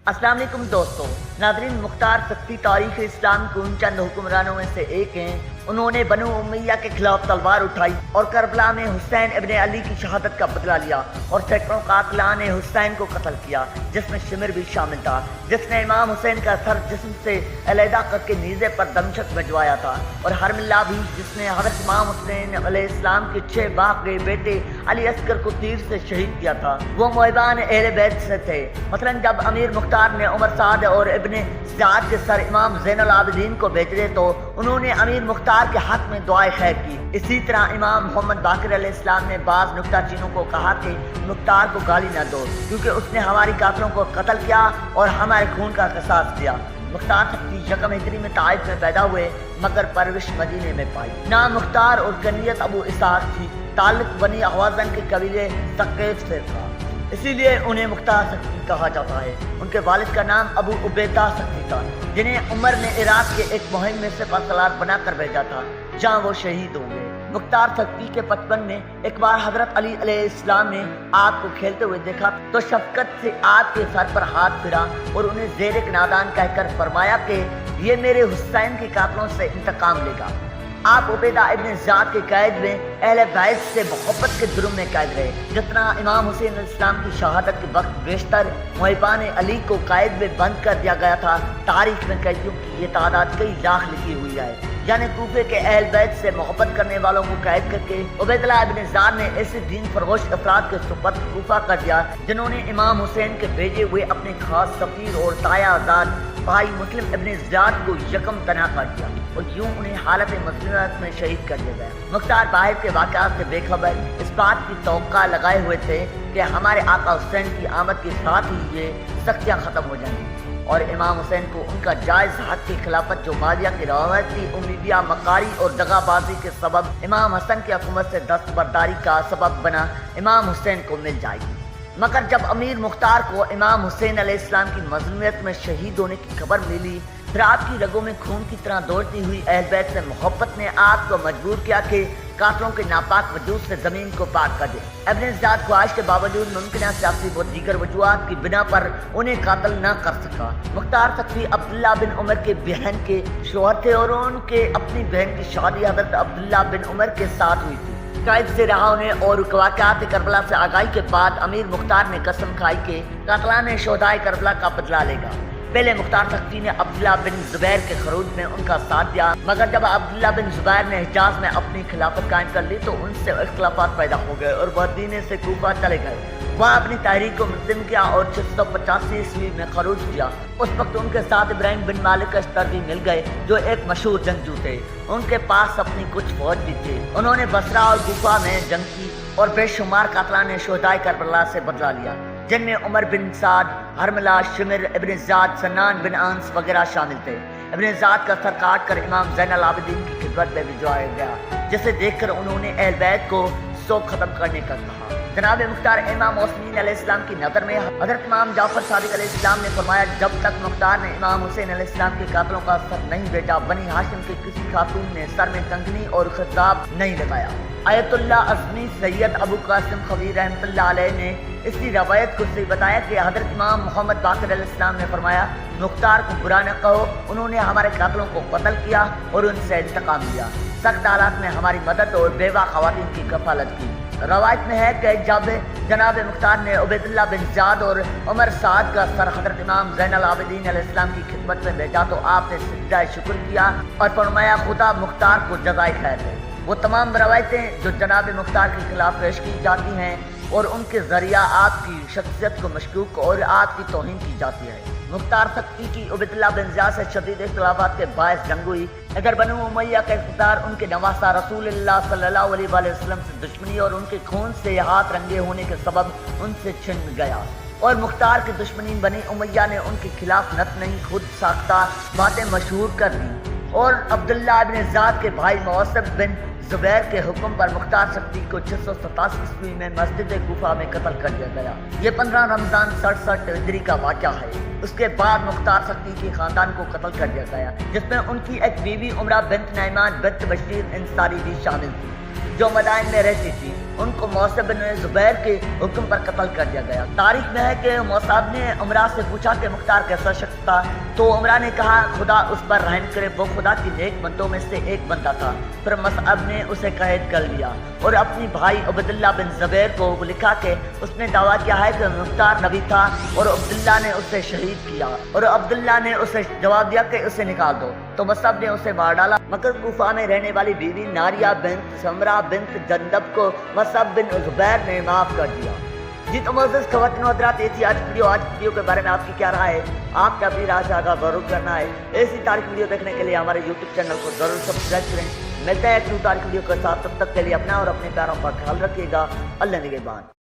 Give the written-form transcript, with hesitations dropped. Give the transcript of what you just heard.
अस्सलाम वालेकुम दोस्तों। नाज़रीन, मुख्तार सख्ती तारीख़ इस्लाम के उन चंद हुक्मरानों में से एक हैं। उन्होंने बनु उमैया के खिलाफ तलवार उठाई और करबला में हुसैन इब्ने अली की शहादत का बदला लिया और सैकड़ों कातिलान ने हुसैन को कत्ल किया, जिसमें शिमर भी शामिल था, जिसने इमाम हुसैन का सर जिस्म से अलहदा करके नीज़े पर दमशक भिजवाया था, और हरमिल्ला भी, जिसने हज़रत इमाम हुसैन अलैहिस्सलाम के 6 बाक़ी बेटे अली असगर को तीर से शहीद किया था। वो मुहिबान अहले बैत से थे। मसलन जब अमीर मुख्तार ने उमर साद और इब्ने ज़ियाद के सर इमाम ज़ैनुल आबिदीन को भेजे तो उन्होंने अमीर मुख्तार के हक में दुआए खैर की। इसी तरह इमाम मोहम्मद बाक़िर अलैहिस्सलाम ने बाज़ नुक्ताचीनों को कहा कि मुख्तार को गाली न दो, क्योंकि उसने हमारी काफिरों को कत्ल किया और हमारे खून का क़िसास किया। मुख्तार सख्ती यकम हिजरी में ताइफ में पैदा हुए, मगर परवरिश मदीने में पाई। नाम मुख्तार और कनियत अबू इसहाक थी। ताल्लुक बनी अहवाज़न के कबीले सक़ीफ़ से था, इसीलिए उन्हें मुख्तार सख्ती कहा जाता है। उनके वालिद का नाम अबू उबैदा सख्ती था, जिन्हें उमर ने इराक के एक मुहिम में सिपहसालार बनाकर भेजा था, जहाँ वो शहीद हो गए। मुख्तार सख्ती के बचपन में एक बार हजरत अली अलैहिस्सलाम ने आपको खेलते हुए देखा तो शफकत से आपके सर पर हाथ फिरा और उन्हें ज़ेर नादान कहकर फरमाया कि ये मेरे हुसैन के कातलों से इंतकाम लेगा। आप उबैदा इब्ने ज़ियाद के कैद में अहले बैत से मोहब्बत के जुर्म में कैद रहे। जितना इमाम हुसैन अलैहिस्सलाम की शहादत के वक्त बेशतर मुहिबान अली को कैद में बंद कर दिया गया था, तारीख में कैदियों की ये तादाद कई लाख लिखी हुई है। यानी कूफे के अहल बैत से मोहब्बत करने वालों को कैद करके उबैदुल्लाह इब्ने ज़ियाद ने ऐसे दीन फरोश अफराद के सुपुर्द कूफा कर दिया, जिन्होंने इमाम हुसैन के भेजे हुए अपने खास सफीर और ताया आजाद भाई मुस्लिम इब्ने ज़ियाद को यकम तना कर दिया और यूं उन्हें हालत मज़लूमियत में शहीद कर दिया गया। मुख्तार बाहर के वाक़यात से बेखबर इस बात की तवक्का लगाए हुए थे कि हमारे आका हुसैन की आमद के साथ ही ये सख्तियाँ ख़त्म हो जाएंगी और इमाम हुसैन को उनका जायज़ हक की खिलाफत जो मादिया की रवायती उम्मीदिया मकारी और दगाबाजी के सबब इमाम हसन की हुकूमत से दस्तबरदारी का सबब बना, इमाम हुसैन को मिल जाएगी। मगर जब अमीर मुख्तार को इमाम हुसैन अलैहिस्सलाम की मज़लूमियत में शहीद होने की खबर मिली, फिर आपकी रगों में खून की तरह दौड़ती हुई अहल बैत से मोहब्बत ने आपको मजबूर किया कि कातलों के नापाक वजूद से ज़मीन को पाक कर दे। इब्ने ज़ियाद ख्वाहिश के बावजूद मुमकिन सियासी व दीगर वजूहात की बिना पर उन्हें कातल न कर सका। मुख्तार सख्ती अब्दुल्ला बिन उमर के बहन के शोहर थे और उनके अपनी बहन की शादी हज़रत अब्दुल्ला बिन उमर के साथ हुई थी। कैद से रहा होने और वाक़यात करबला से आगाही के बाद अमीर मुख्तार ने कसम खाई कि कातलान शोहदाए करबला का बदला लेगा। पहले मुख्तार सख्ती ने अब्दुल्ला बिन ज़ुबैर के खरूज में उनका साथ दिया, मगर जब अब्दुल्ला बिन ज़ुबैर ने हिजाज में अपनी खिलाफत कायम कर ली तो उनसे इख्तिलाफात पैदा हो गए और वह दीने से कूफा चले गए। वह अपनी तहरीक को मुस्लिम किया और 685 ईस्वी में खरूज किया। उस वक्त उनके साथ इब्राहिम बिन मालिक अश्तर भी मिल गए, जो एक मशहूर जंगजू थे। उनके पास अपनी कुछ फौज भी थे। उन्होंने बसरा और गुफा में जंग की और बेशुमार कातलान शोहदाए करबला से बदला लिया, जिनमें उमर बिन साद, हरमला, शिमर, इब्ने ज़ियाद, सन्नान बिन आंस वगैरह शामिल थे। इब्ने ज़ियाद का सर काट कर इमाम ज़ैनुल आबिदीन की खिदमत में भिजवाया गया, जिसे देखकर उन्होंने अहल बैत को शोक खत्म करने का कहा। जनाब मुख्तार इमाम मौसमी अलैहिस्सलाम की नज़र में हज़रत इमाम जाफ़र सादिक अलैहिस्सलाम ने फरमाया, जब तक मुख्तार ने इमाम हुसैन अलैहिस्सलाम के कातलों का सर नहीं बेचा, बनी हाशिम के किसी खातून ने सर में कंगनी और खिताब नहीं लगाया। आयतुल्लाह अज़मी सैयद अबू कासिम खबीर रहमतुल्लाह अलैह ने इसी रवायत को से बताया कि हज़रत इमाम मोहम्मद बाक़िर अलैहिस्सलाम ने फरमाया, मुख्तार को बुरा न कहो, उन्होंने हमारे कातलों को कत्ल किया और उनसे इंतकाम लिया। सख्त हालात में हमारी मदद और बेवा ख़वातीन की कफालत की। रवायत में है कि जब जनाब मुख्तार ने उबैदुल्लाह बिन ज़ियाद और उमर साद का सर हज़रत इमाम ज़ैनुल आबिदीन अलैहिस्सलाम की खिदमत में भेजा तो आपने सिजदा शुक्र किया और फरमाया, खुदा मुख्तार को जज़ाए खैर दे। वो तमाम रवायतें जो जनाब मुख्तार के खिलाफ पेश की जाती हैं और उनके ज़रिया आपकी शख्सियत को मशकूक और आपकी तौहीन की जाती है। मुख्तार सख्ती की उबैदुल्लाह बिन ज़ियाद से शदीद इख्तिलाफात के बायस जंग हुई। अगर बनु उमैया का इख्तियार उनके नवासा रसूलुल्लाह सल्लल्लाहु अलैहि वसल्लम से दुश्मनी और उनके खून से हाथ रंगे होने के सबब उनसे छिन गया और मुख्तार की दुश्मनी बनी उमैया ने उनके खिलाफ नत नहीं खुद साख्ता बातें मशहूर कर दी और अब्दुल्लाह इब्ने ज़ियाद के भाई मौसब बिन ज़ुबैर के हुक्म पर मुख्तार सख्ती को 687 ईस्वी में मस्जिद गुफा में कत्ल कर दिया गया। ये 15 रमज़ान 67 हिजरी का वाक़या है। उसके बाद मुख्तार सख्ती के ख़ानदान को कत्ल कर दिया गया, जिसमें उनकी एक बीवी उमरा बिन्त नैमान बिन्त बशीर इंसारी भी शामिल थी, जो मदाइन में रहती थी। ان کو موسیب بن زبیر کے حکم پر قتل کر دیا گیا۔ تاریخ میں ہے کہ موسیب نے عمرہ سے پوچھا کہ مختار کیسا شخص تھا، تو عمرہ نے کہا خدا اس پر رحم کرے، وہ خدا کی نیک بندوں میں سے ایک بندہ تھا۔ پھر مصعب نے اسے قید کر لیا اور اپنی بھائی عبداللہ بن زبیر کو لکھا کہ اس نے دعویٰ کیا ہے کہ مختار نبی تھا اور عبداللہ نے اسے شہید کیا، اور عبداللہ نے اسے جواب دیا کہ اسے نکال دو، تو مصعب نے اسے مار ڈالا۔ مگر کوفہ میں رہنے والی بیوی ناریہ بنت سمرہ بنت جندب کو مصعب بن زبیر نے معاف کر دیا۔ جی تو معزز خواتین و حضرات، یہ تھی آج کی ویڈیو کے بارے میں آپ کی کیا رائے ہے؟ آپ نے اپنی رائے سے آگاہ ضرور کرنا ہے۔ ایسی تاریخ ویڈیو دیکھنے کے لیے ہمارے یوٹیوب چینل کو ضرور سبسکرائب کریں۔ ملتے ہیں ایک نیو تاریخ ویڈیو کے ساتھ، تب تک کے لیے اپنا اور اپنے پیاروں کا خیال رکھیے گا۔ اللہ نگہبان۔